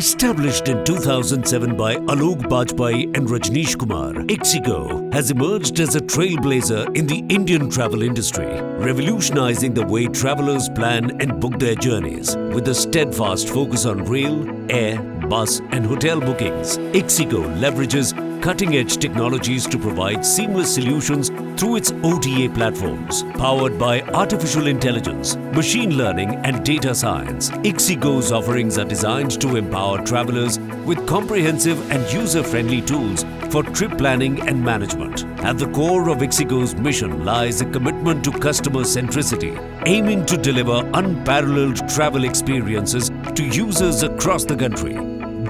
Established in 2007 by Alok Bajpai and Rajneesh Kumar, ixigo has emerged as a trailblazer in the Indian travel industry, revolutionizing the way travelers plan and book their journeys. With a steadfast focus on rail, air, bus and hotel bookings, ixigo leverages cutting-edge technologies to provide seamless solutions through its OTA platforms. Powered by artificial intelligence, machine learning and data science, ixigo's offerings are designed to empower travelers with comprehensive and user-friendly tools for trip planning and management. At the core of ixigo's mission lies a commitment to customer centricity, aiming to deliver unparalleled travel experiences to users across the country.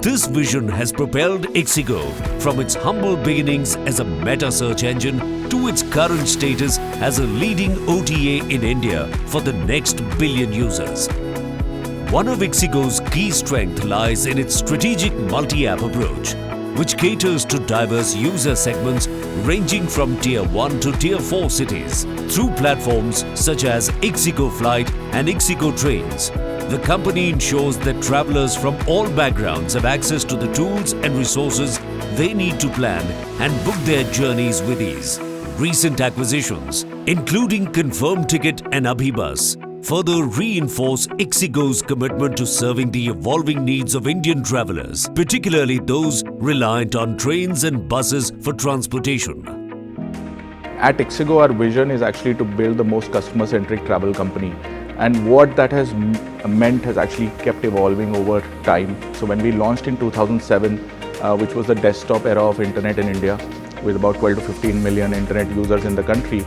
This vision has propelled ixigo from its humble beginnings as a meta search engine to its current status as a leading OTA in India for the next billion users. One of ixigo's key strengths lies in its strategic multi-app approach, which caters to diverse user segments ranging from Tier 1 to Tier 4 cities. Through platforms such as ixigo Flight and ixigo Trains, the company ensures that travelers from all backgrounds have access to the tools and resources they need to plan and book their journeys with ease. Recent acquisitions, including Confirm Ticket and Abhibus, further reinforce ixigo's commitment to serving the evolving needs of Indian travelers, particularly those reliant on trains and buses for transportation. At ixigo, our vision is actually to build the most customer-centric travel company. And what that has meant has actually kept evolving over time. So when we launched in 2007, which was the desktop era of internet in India, with about 12 to 15 million internet users in the country,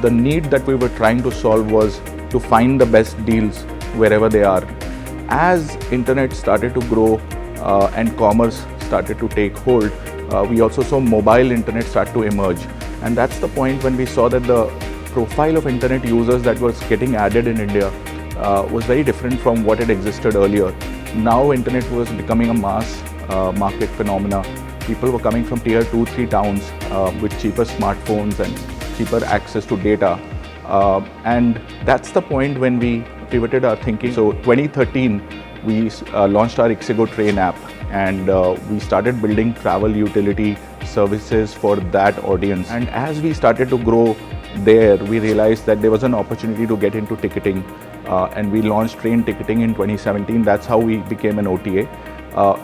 the need that we were trying to solve was to find the best deals wherever they are. As internet started to grow and commerce started to take hold, we also saw mobile internet start to emerge. And that's the point when we saw that the profile of internet users that was getting added in India was very different from what had existed earlier. Now internet was becoming a mass market phenomena. People were coming from tier 2, 3 towns with cheaper smartphones and cheaper access to data. And that's the point when we pivoted our thinking. So 2013, we launched our ixigo Train app, and we started building travel utility services for that audience. And as we started to grow there, we realized that there was an opportunity to get into ticketing, and we launched train ticketing in 2017. That's how we became an OTA.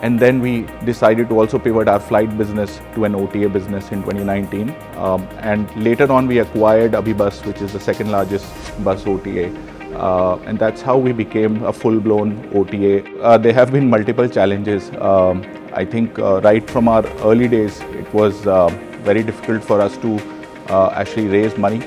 And then we decided to also pivot our flight business to an OTA business in 2019. And later on, we acquired Abhibus, which is the second largest bus OTA. And that's how we became a full-blown OTA. There have been multiple challenges. I think right from our early days, it was very difficult for us to actually raise money.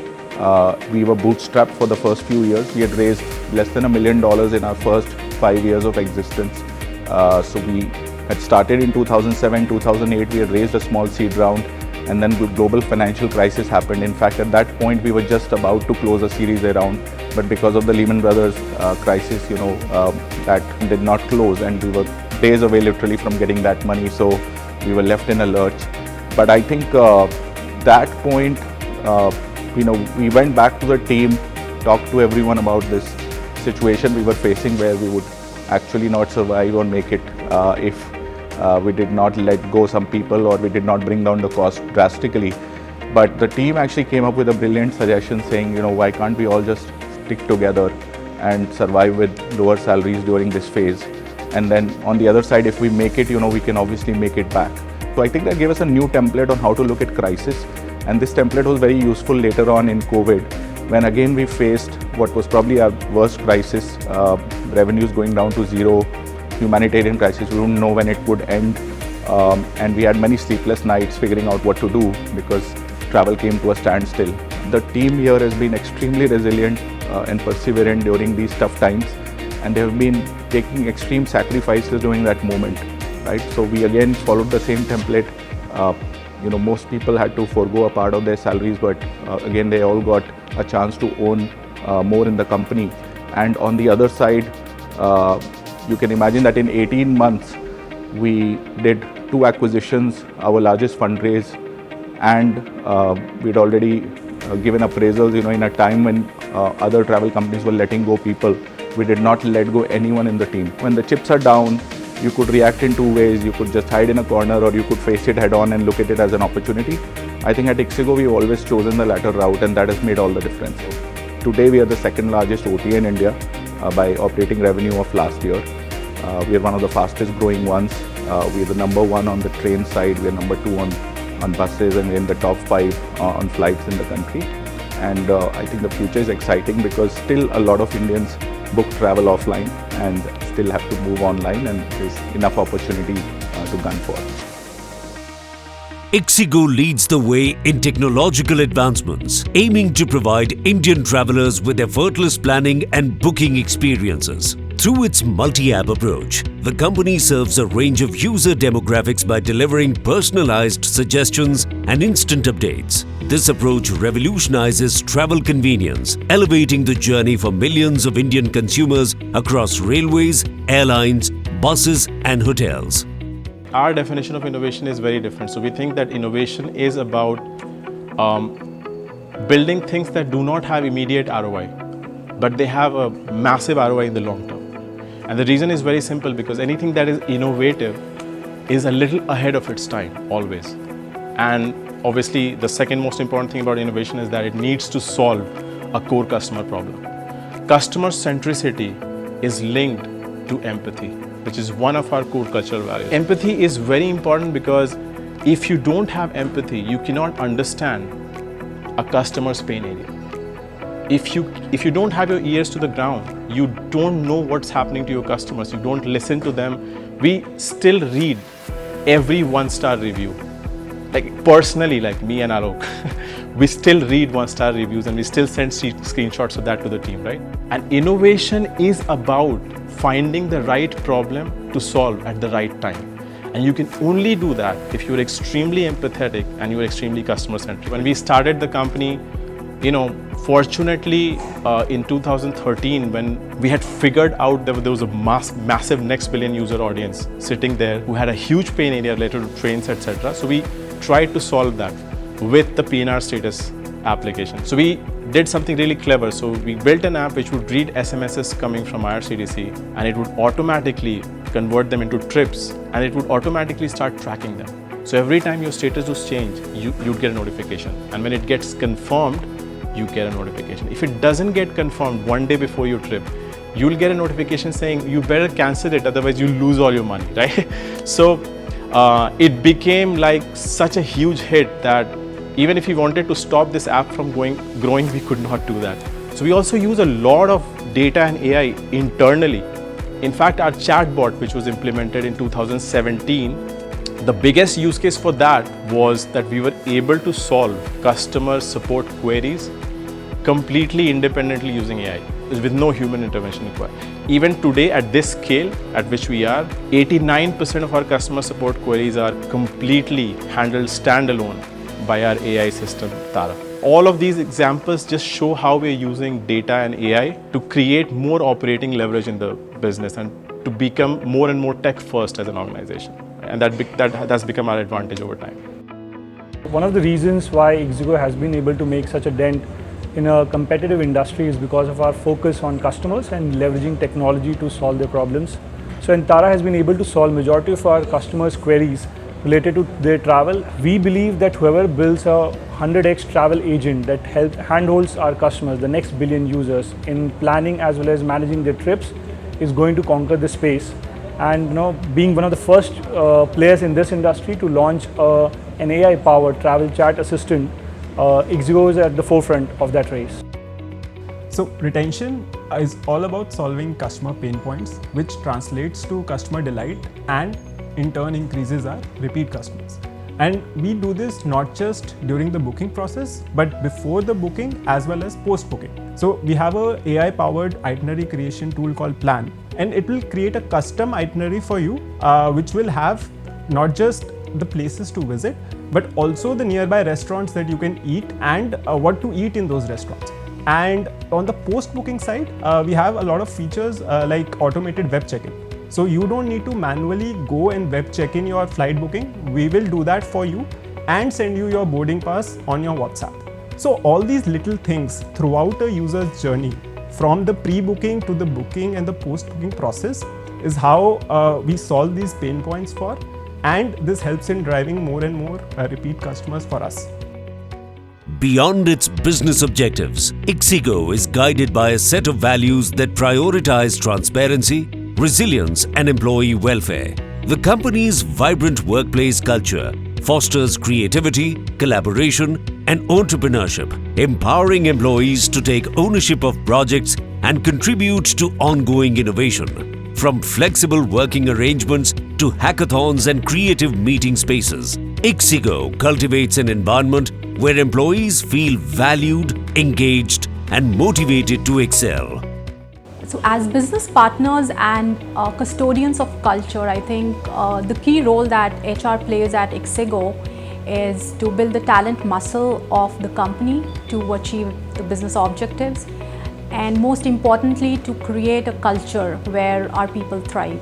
We were bootstrapped for the first few years. We had raised less than $1 million in our first 5 years of existence. So we had started in 2007, 2008, we had raised a small seed round, and then the global financial crisis happened. In fact, at that point, we were just about to close a Series A round, but because of the Lehman Brothers crisis, that did not close, and we were days away literally from getting that money, so we were left in a lurch. But I think that point, we went back to the team, talked to everyone about this situation we were facing, where we would actually not survive or make it if we did not let go some people or we did not bring down the cost drastically. But the team actually came up with a brilliant suggestion saying, why can't we all just stick together and survive with lower salaries during this phase? And then on the other side, if we make it, we can obviously make it back. So I think that gave us a new template on how to look at crisis. And this template was very useful later on in COVID, when again we faced what was probably our worst crisis, revenues going down to zero, humanitarian crisis. We didn't know when it would end, and we had many sleepless nights figuring out what to do because travel came to a standstill. The team here has been extremely resilient and perseverant during these tough times, and they have been taking extreme sacrifices during that moment, right? So we again followed the same template. Most people had to forego a part of their salaries, but again, they all got a chance to own more in the company. And on the other side, you can imagine that in 18 months, we did 2 acquisitions, our largest fundraise, and we'd already given appraisals, in a time when other travel companies were letting go people. We did not let go anyone in the team. When the chips are down, you could react in two ways. You could just hide in a corner, or you could face it head on and look at it as an opportunity. I think at ixigo, we've always chosen the latter route, and that has made all the difference. Today, we are the second largest OTA in India by operating revenue of last year. We are one of the fastest growing ones. We are the number one on the train side. We are number two on buses, and we're in the top 5 on flights in the country. And I think the future is exciting because still a lot of Indians book travel offline and still have to move online, and there's enough opportunity to gun for. ixigo leads the way in technological advancements, aiming to provide Indian travelers with effortless planning and booking experiences. Through its multi-app approach, the company serves a range of user demographics by delivering personalized suggestions and instant updates. This approach revolutionizes travel convenience, elevating the journey for millions of Indian consumers across railways, airlines, buses, and hotels. Our definition of innovation is very different. So we think that innovation is about building things that do not have immediate ROI, but they have a massive ROI in the long term. And the reason is very simple, because anything that is innovative is a little ahead of its time, always. And obviously, the second most important thing about innovation is that it needs to solve a core customer problem. Customer centricity is linked to empathy, which is one of our core cultural values. Empathy is very important because if you don't have empathy, you cannot understand a customer's pain area. If you don't have your ears to the ground, you don't know what's happening to your customers, you don't listen to them. We still read every 1-star review. Like personally, like me and Alok, we still read 1-star reviews and we still send screenshots of that to the team, right? And innovation is about finding the right problem to solve at the right time. And you can only do that if you're extremely empathetic and you're extremely customer-centric. When we started the company, fortunately, in 2013, when we had figured out that there was a massive next billion user audience sitting there who had a huge pain area related to trains, etc. So we tried to solve that with the PNR status application. So we did something really clever. So we built an app which would read SMSs coming from IRCTC, and it would automatically convert them into trips, and it would automatically start tracking them. So every time your status was changed, you'd get a notification. And when it gets confirmed, you get a notification. If it doesn't get confirmed one day before your trip, you'll get a notification saying you better cancel it, otherwise you'll lose all your money, right? So it became like such a huge hit that even if we wanted to stop this app from growing, we could not do that. So we also use a lot of data and AI internally. In fact, our chatbot, which was implemented in 2017, the biggest use case for that was that we were able to solve customer support queries completely independently using AI, with no human intervention required. Even today, at this scale at which we are, 89% of our customer support queries are completely handled standalone by our AI system, Tara. All of these examples just show how we're using data and AI to create more operating leverage in the business and to become more and more tech first as an organization. And that's become our advantage over time. One of the reasons why ixigo has been able to make such a dent in a competitive industry is because of our focus on customers and leveraging technology to solve their problems. So Tara has been able to solve majority of our customers' queries related to their travel. We believe that whoever builds a 100x travel agent that handholds our customers, the next billion users, in planning as well as managing their trips, is going to conquer the space. And being one of the first players in this industry to launch an AI-powered travel chat assistant, ixigo is at the forefront of that race. So retention is all about solving customer pain points, which translates to customer delight and in turn increases our repeat customers. And we do this not just during the booking process, but before the booking as well as post-booking. So we have a AI-powered itinerary creation tool called Plan, and it will create a custom itinerary for you, which will have not just the places to visit, but also the nearby restaurants that you can eat and what to eat in those restaurants. And on the post-booking side, we have a lot of features like automated web check-in. So you don't need to manually go and web check in your flight booking. We will do that for you and send you your boarding pass on your WhatsApp. So all these little things throughout a user's journey, from the pre-booking to the booking and the post-booking process, is how we solve these pain points for, and this helps in driving more and more repeat customers for us. Beyond its business objectives, ixigo is guided by a set of values that prioritize transparency, resilience, and employee welfare. The company's vibrant workplace culture fosters creativity, collaboration, and entrepreneurship, empowering employees to take ownership of projects and contribute to ongoing innovation. From flexible working arrangements to hackathons and creative meeting spaces, ixigo cultivates an environment where employees feel valued, engaged, and motivated to excel. So as business partners and custodians of culture, I think the key role that HR plays at ixigo is to build the talent muscle of the company to achieve the business objectives, and most importantly to create a culture where our people thrive.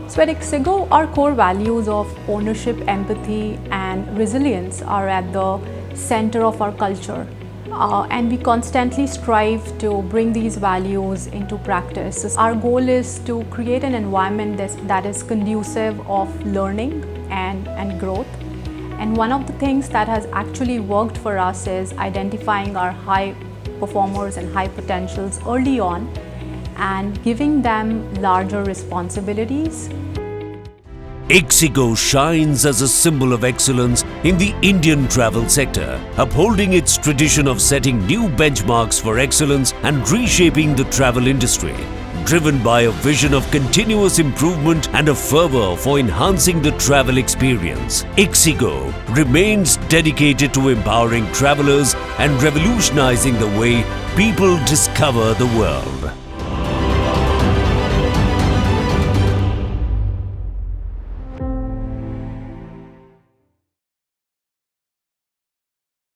So at ixigo, our core values of ownership, empathy, and resilience are at the center of our culture. And we constantly strive to bring these values into practice. Our goal is to create an environment that is conducive of learning and growth. And one of the things that has actually worked for us is identifying our high performers and high potentials early on and giving them larger responsibilities. ixigo shines as a symbol of excellence in the Indian travel sector, upholding its tradition of setting new benchmarks for excellence and reshaping the travel industry. Driven by a vision of continuous improvement and a fervor for enhancing the travel experience, ixigo remains dedicated to empowering travelers and revolutionizing the way people discover the world.